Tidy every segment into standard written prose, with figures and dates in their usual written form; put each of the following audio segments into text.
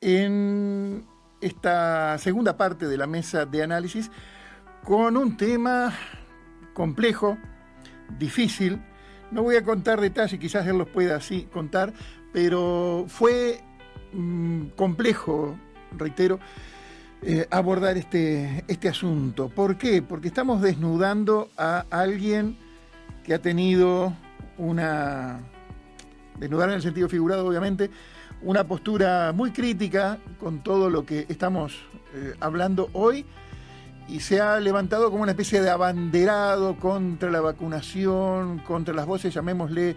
en esta segunda parte de la mesa de análisis con un tema complejo, difícil. No voy a contar detalles, quizás él los pueda así contar, pero fue complejo, reitero, abordar este asunto. ¿Por qué? Porque estamos desnudando a alguien que ha tenido desnudar en el sentido figurado obviamente, una postura muy crítica con todo lo que estamos hablando hoy, y se ha levantado como una especie de abanderado contra la vacunación, contra las voces, llamémosle,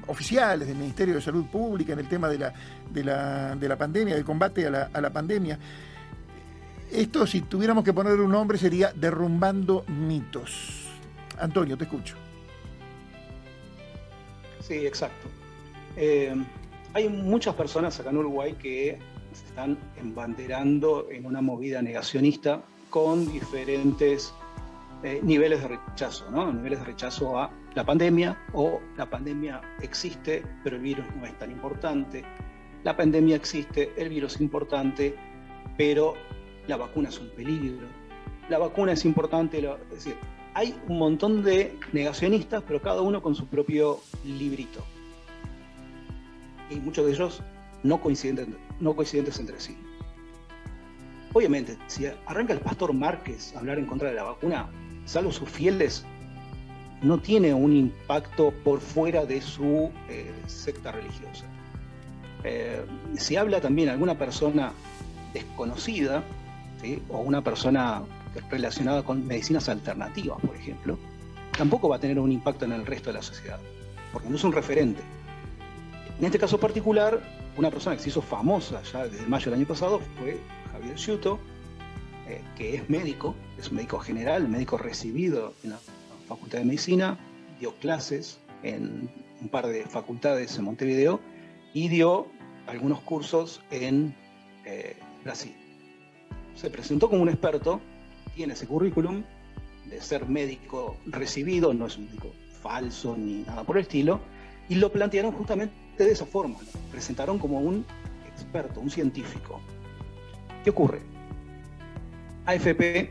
oficiales del Ministerio de Salud Pública en el tema de la pandemia, del combate a la pandemia. Esto, si tuviéramos que poner un nombre, sería derrumbando mitos. Antonio, te escucho. Sí, exacto. Hay muchas personas acá en Uruguay que se están embanderando en una movida negacionista con diferentes niveles de rechazo, ¿no? Niveles de rechazo a la pandemia, o la pandemia existe, pero el virus no es tan importante. La pandemia existe, el virus es importante, pero la vacuna es un peligro. La vacuna es importante, es decir, hay un montón de negacionistas, pero cada uno con su propio librito. Y muchos de ellos no coincidentes entre sí. Obviamente, si arranca el pastor Márquez a hablar en contra de la vacuna, salvo sus fieles, no tiene un impacto por fuera de su secta religiosa. Si habla también alguna persona desconocida, ¿sí? O una persona relacionada con medicinas alternativas, por ejemplo, tampoco va a tener un impacto en el resto de la sociedad, porque no es un referente. En este caso particular, una persona que se hizo famosa ya desde mayo del año pasado fue Javier Sciutto, que es médico general, médico recibido en la Facultad de Medicina, dio clases en un par de facultades en Montevideo y dio algunos cursos en Brasil. Se presentó como un experto, tiene ese currículum de ser médico recibido, no es un médico falso ni nada por el estilo, y lo plantearon justamente de esa forma, ¿no? Presentaron como un experto, un científico. ¿Qué ocurre? AFP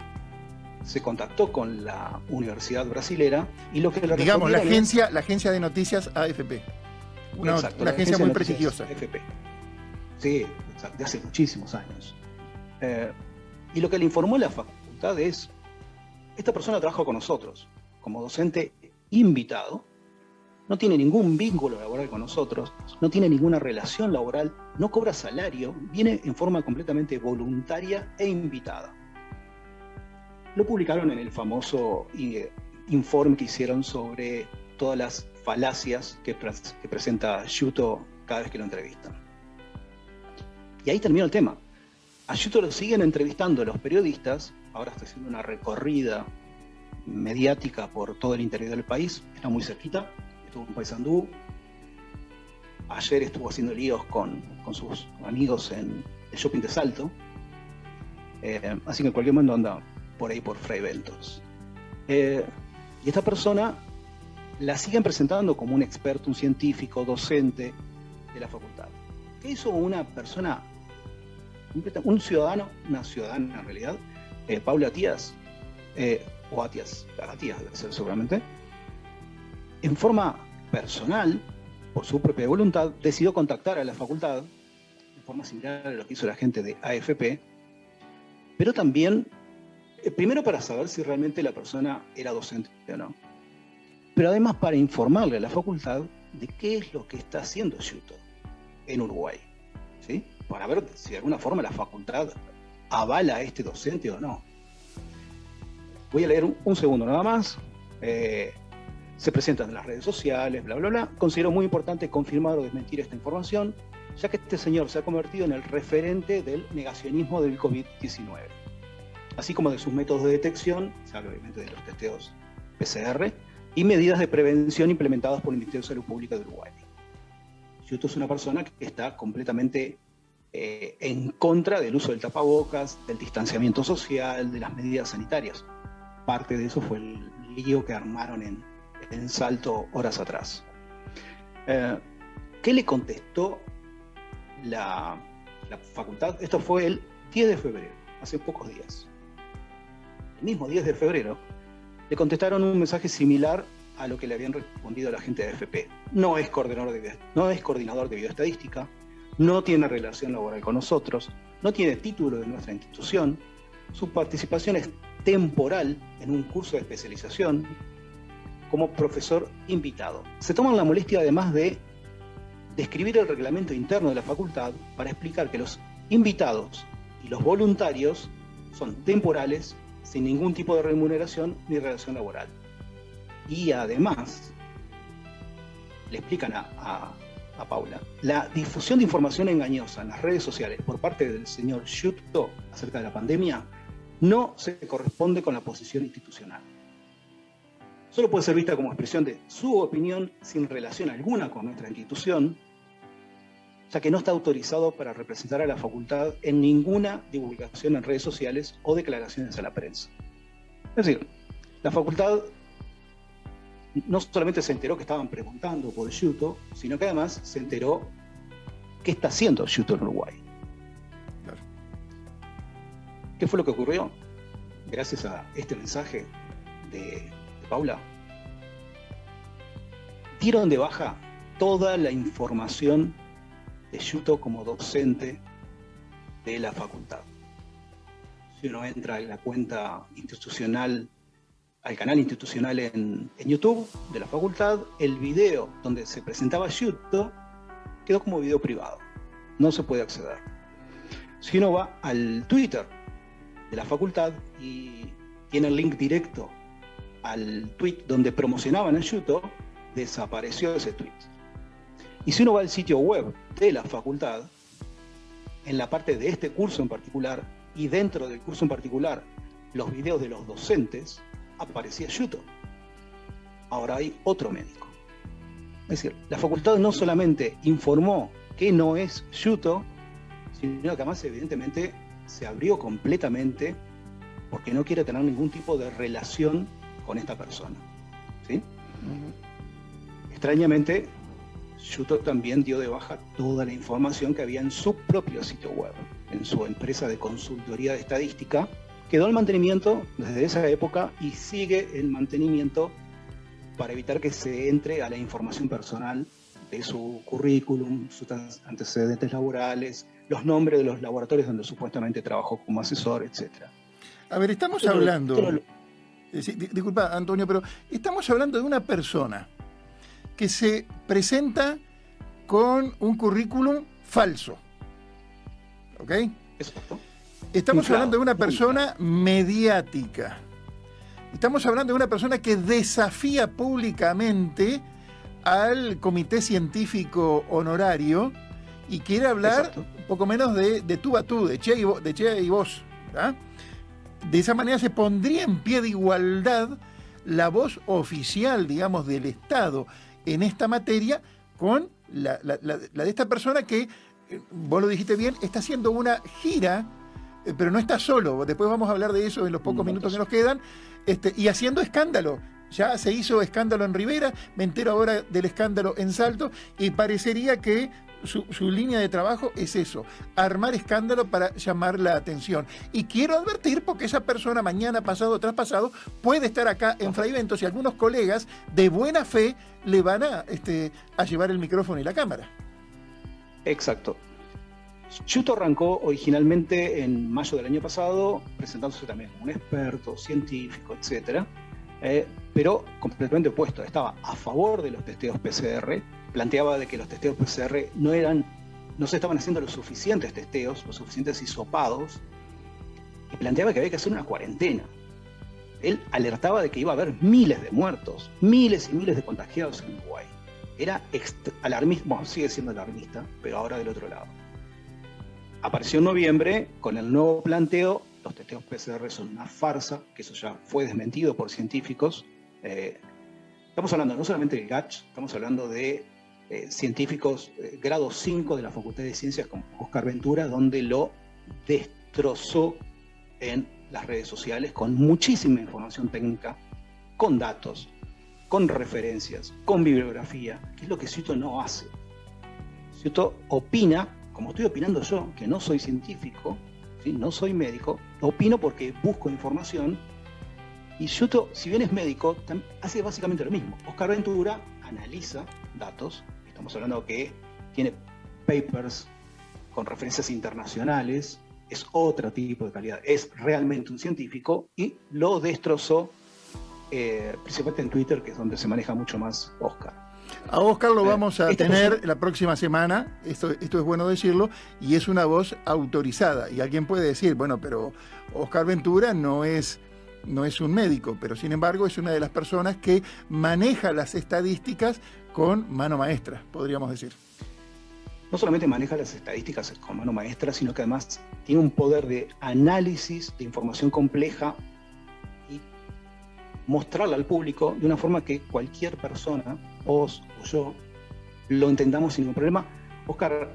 se contactó con la universidad brasilera y lo que le digamos, la agencia de noticias AFP. Una agencia muy prestigiosa. AFP. Sí, de hace muchísimos años. Y lo que le informó la facultad es: esta persona trabaja con nosotros como docente invitado, no tiene ningún vínculo laboral con nosotros, no tiene ninguna relación laboral, no cobra salario, viene en forma completamente voluntaria e invitada. Lo publicaron en el famoso informe que hicieron sobre todas las falacias que presenta Sciutto cada vez que lo entrevistan. Y ahí termina el tema. A Sciutto lo siguen entrevistando los periodistas, ahora está haciendo una recorrida mediática por todo el interior del país, está muy cerquita, estuvo en Paysandú, ayer estuvo haciendo líos con sus amigos en el shopping de Salto, así que en cualquier momento anda por ahí por Fray Ventos. Y esta persona la siguen presentando como un experto, un científico, docente de la facultad. ¿Qué hizo una persona, un ciudadano, una ciudadana en realidad, Paula Tías, o Atias debe ser seguramente, en forma personal, por su propia voluntad, decidió contactar a la facultad, de forma similar a lo que hizo la gente de AFP, pero también, primero para saber si realmente la persona era docente o no, pero además para informarle a la facultad de qué es lo que está haciendo Sciutto en Uruguay, ¿sí? Para ver si de alguna forma la facultad avala a este docente o no. Voy a leer un segundo nada más. Se presentan en las redes sociales, bla, bla, bla. Considero muy importante confirmar o desmentir esta información, ya que este señor se ha convertido en el referente del negacionismo del COVID-19, así como de sus métodos de detección, se habla obviamente de los testeos PCR, y medidas de prevención implementadas por el Ministerio de Salud Pública de Uruguay. Sciutto es una persona que está completamente en contra del uso del tapabocas, del distanciamiento social, de las medidas sanitarias. Parte de eso fue el lío que armaron en Salto horas atrás. ¿Qué le contestó la facultad, esto fue el 10 de febrero, hace pocos días. El mismo 10 de febrero le contestaron un mensaje similar a lo que le habían respondido a la gente de AFP. No es coordinador de bioestadística, no tiene relación laboral con nosotros, no tiene título de nuestra institución, su participación es temporal en un curso de especialización como profesor invitado. Se toman la molestia además de describir el reglamento interno de la facultad para explicar que los invitados y los voluntarios son temporales, sin ningún tipo de remuneración ni relación laboral. Y además, le explican a Paula, la difusión de información engañosa en las redes sociales por parte del señor Sciutto acerca de la pandemia no se corresponde con la posición institucional. Solo puede ser vista como expresión de su opinión sin relación alguna con nuestra institución, ya que no está autorizado para representar a la facultad en ninguna divulgación en redes sociales o declaraciones a la prensa. Es decir, la facultad no solamente se enteró que estaban preguntando por Sciutto, sino que además se enteró qué está haciendo Sciutto en Uruguay. Claro. ¿Qué fue lo que ocurrió? Gracias a este mensaje de Paula, dieron de baja toda la información de Sciutto como docente de la facultad. Si uno entra en la cuenta institucional, al canal institucional en YouTube de la facultad, el video donde se presentaba Sciutto quedó como video privado. No se puede acceder. Si uno va al Twitter de la facultad y tiene el link directo al tweet donde promocionaban a Sciutto, desapareció ese tweet. Y si uno va al sitio web de la facultad, en la parte de este curso en particular, y dentro del curso en particular, los videos de los docentes, aparecía Sciutto. Ahora hay otro médico. Es decir, la facultad no solamente informó que no es Sciutto, sino que además evidentemente se abrió completamente porque no quiere tener ningún tipo de relación con esta persona. ¿Sí? Extrañamente, Sciutto también dio de baja toda la información que había en su propio sitio web, en su empresa de consultoría de estadística. Quedó el mantenimiento desde esa época y sigue el mantenimiento para evitar que se entre a la información personal de su currículum, sus antecedentes laborales, los nombres de los laboratorios donde supuestamente trabajó como asesor, etc. A ver, estamos hablando... Disculpa, Antonio, pero estamos hablando de una persona que se presenta con un currículum falso. ¿Ok? Exacto. Estamos hablando de una persona mediática. Estamos hablando de una persona que desafía públicamente al comité científico honorario y quiere hablar poco menos de tú a tú, de che y vos. ¿Ah? De esa manera se pondría en pie de igualdad la voz oficial, digamos, del Estado en esta materia con la de esta persona que, vos lo dijiste bien, está haciendo una gira, pero no está solo. Después vamos a hablar de eso en los pocos minutos que nos quedan, y haciendo escándalo. Ya se hizo escándalo en Rivera, me entero ahora del escándalo en Salto, y parecería que su línea de trabajo es eso, armar escándalo para llamar la atención. Y quiero advertir, porque esa persona mañana, pasado, traspasado, puede estar acá en Fray Bentos y algunos colegas de buena fe le van a llevar el micrófono y la cámara. Exacto. Sciutto arrancó originalmente en mayo del año pasado, presentándose también como un experto, científico, etc. Pero completamente opuesto. Estaba a favor de los testeos PCR, planteaba de que los testeos PCR no se estaban haciendo los suficientes testeos, los suficientes hisopados, y planteaba que había que hacer una cuarentena. Él alertaba de que iba a haber miles de muertos, miles y miles de contagiados en Uruguay. Era alarmista, bueno, sigue siendo alarmista, pero ahora del otro lado. Apareció en noviembre con el nuevo planteo: los testeos PCR son una farsa, que eso ya fue desmentido por científicos. Estamos hablando no solamente del GACH, estamos hablando de científicos grado 5 de la Facultad de Ciencias como Oscar Ventura, donde lo destrozó en las redes sociales con muchísima información técnica, con datos, con referencias, con bibliografía, que es lo que Sciutto no hace. Sciutto opina como estoy opinando yo, que no soy científico, ¿sí? No soy médico, opino porque busco información. Y Ciuto, si bien es médico, hace básicamente lo mismo. Oscar Ventura analiza datos, estamos hablando que tiene papers con referencias internacionales, es otro tipo de calidad, es realmente un científico, y lo destrozó, principalmente en Twitter, que es donde se maneja mucho más Oscar. A Oscar lo vamos a tener la próxima semana, esto es bueno decirlo, y es una voz autorizada. Y alguien puede decir, bueno, pero Oscar Ventura no es un médico, pero sin embargo es una de las personas que maneja las estadísticas con mano maestra, podríamos decir. No solamente maneja las estadísticas con mano maestra, sino que además tiene un poder de análisis de información compleja y mostrarla al público de una forma que cualquier persona, vos o yo, lo entendamos sin ningún problema. Oscar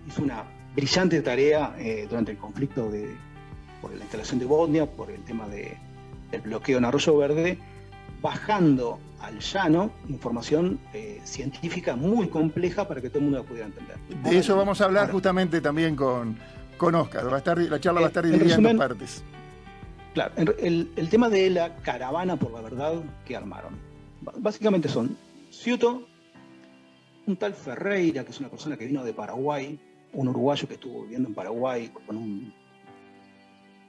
hizo una brillante tarea durante el conflicto por la instalación de Botnia, por el tema del bloqueo en Arroyo Verde, bajando al llano información científica muy compleja para que todo el mundo la pudiera entender. De eso vamos a hablar justamente también con Oscar. La charla va a estar dividida en dos partes. Claro, el tema de la caravana por la verdad que armaron. Básicamente son Ciuto, un tal Ferreira, que es una persona que vino de Paraguay, un uruguayo que estuvo viviendo en Paraguay con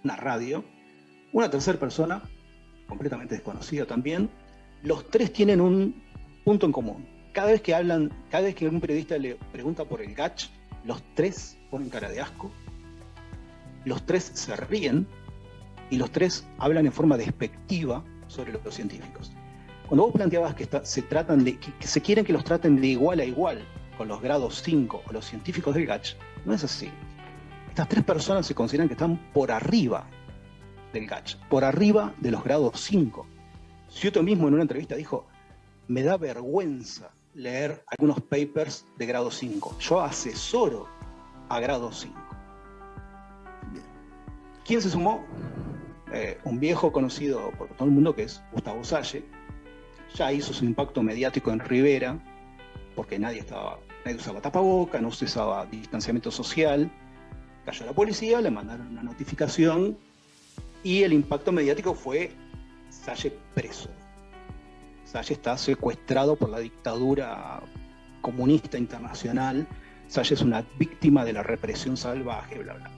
una radio, una tercera persona, completamente desconocida también. Los tres tienen un punto en común. Cada vez que algún periodista le pregunta por el Gach, los tres ponen cara de asco, los tres se ríen y los tres hablan en forma despectiva sobre los científicos. Cuando vos planteabas que se quieren que los traten de igual a igual con los grados 5 o los científicos del Gach, no es así. Estas tres personas se consideran que están por arriba del Gach, por arriba de los grados 5. Ciuto mismo en una entrevista dijo: me da vergüenza leer algunos papers de grado 5. Yo asesoro a grado 5. ¿Quién se sumó? Un viejo conocido por todo el mundo, que es Gustavo Salle. Ya hizo su impacto mediático en Rivera, porque nadie usaba tapaboca, no se usaba distanciamiento social. Cayó la policía, le mandaron una notificación y el impacto mediático fue: Salle preso. Salle está secuestrado por la dictadura comunista internacional. Salle es una víctima de la represión salvaje, bla, bla.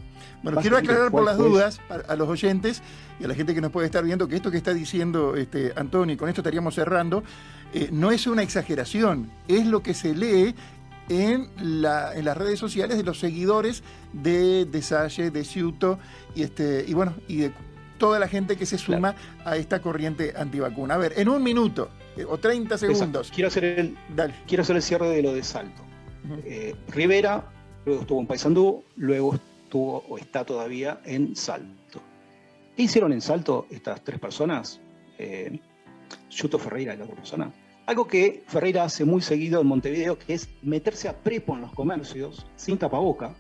Bueno, quiero aclarar por las dudas a los oyentes y a la gente que nos puede estar viendo que esto que está diciendo Antonio, y con esto estaríamos cerrando, no es una exageración, es lo que se lee en las redes sociales de los seguidores de Salle, de Ciuto y de toda la gente que se suma a esta corriente antivacuna. A ver, en un minuto o 30 segundos. Quiero hacer el cierre de lo de Salto. Rivera, luego estuvo en Paysandú, luego estuvo o está todavía en Salto. ¿Qué hicieron en Salto estas tres personas? Ciuto, Ferreira y la otra persona. Algo que Ferreira hace muy seguido en Montevideo, que es meterse a prepo en los comercios sin tapaboca,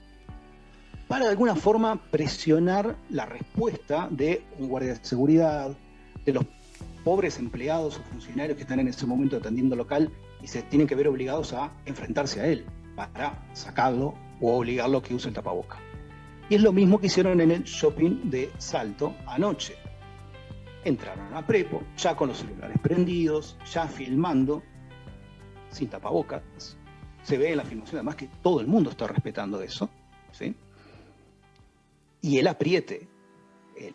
para de alguna forma presionar la respuesta de un guardia de seguridad, de los pobres empleados o funcionarios que están en ese momento atendiendo local y se tienen que ver obligados a enfrentarse a él para sacarlo o obligarlo a que use el tapaboca. Y es lo mismo que hicieron en el shopping de Salto anoche. Entraron a prepo, ya con los celulares prendidos, ya filmando, sin tapabocas. Se ve en la filmación además que todo el mundo está respetando eso, ¿sí? Y el apriete,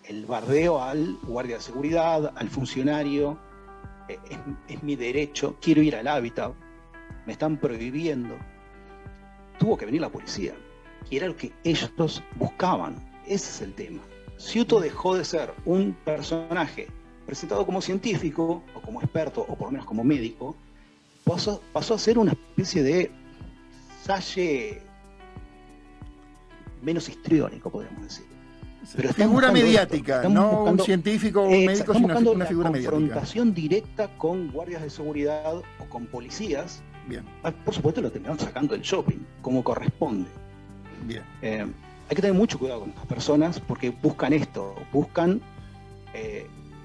el bardeo al guardia de seguridad, al funcionario, es mi derecho, quiero ir al hábitat, me están prohibiendo. Tuvo que venir la policía, y era lo que ellos buscaban. Ese es el tema. Ciuto dejó de ser un personaje presentado como científico, o como experto, o por lo menos como médico, pasó a ser una especie de Salle menos histriónico, podríamos decir. Pero figura mediática, no un científico o un médico, sino una figura mediática. Confrontación directa con guardias de seguridad o con policías. Bien. Por supuesto lo terminaron sacando del shopping, como corresponde. Bien. Hay que tener mucho cuidado con estas personas porque buscan esto, buscan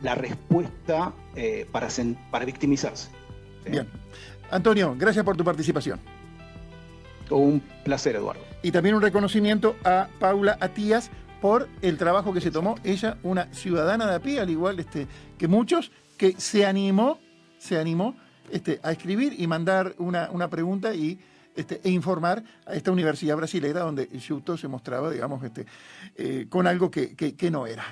la respuesta para victimizarse. ¿Sí? Bien. Antonio, gracias por tu participación. Un placer, Eduardo. Y también un reconocimiento a Paula Atías por el trabajo que se tomó. Ella, una ciudadana de a pie, al igual que muchos, que se animó a escribir y mandar una pregunta e informar a esta universidad brasilera donde Giotto se mostraba, digamos, con algo que no era.